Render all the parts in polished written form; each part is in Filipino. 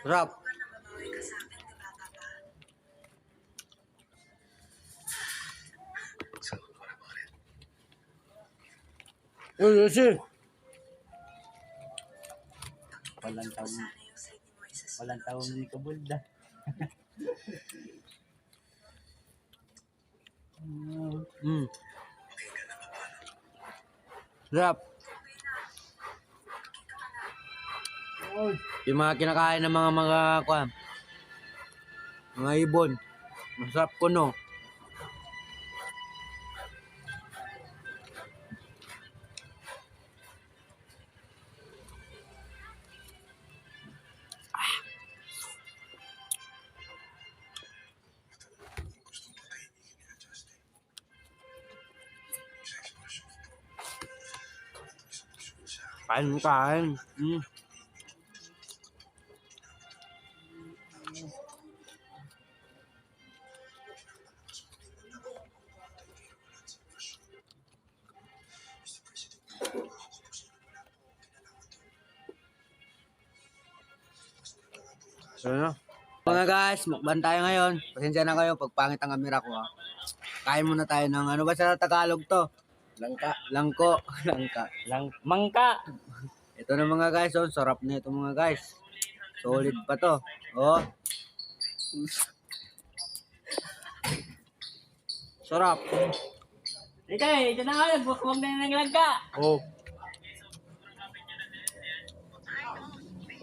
Sarap. Uy, Yossi. Walang taong ni Kabulda. Mm. Sarap. Yung mga kinakain ng mga ibon. Masarap ko, no? Kain. Mm. So, no? Mga guys, mukbang tayo ngayon. Pasensya na kayo pag pangit ang camera ko, ha. Kain muna tayo ng ano ba sa Tagalog to? Langko. Mangka! Ito na mga guys, oh. Sarap na ito mga guys. Solid pa to. Oh. Sarap. Ito na nga, nagbukwag na ng langka! Oh.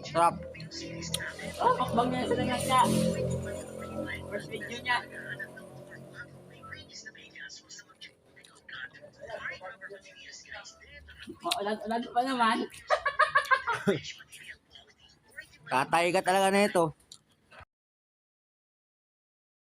Sarap. Oh, pakbang niya sa langka! First video niya. Ulan pa naman. Tatay ka talaga na ito.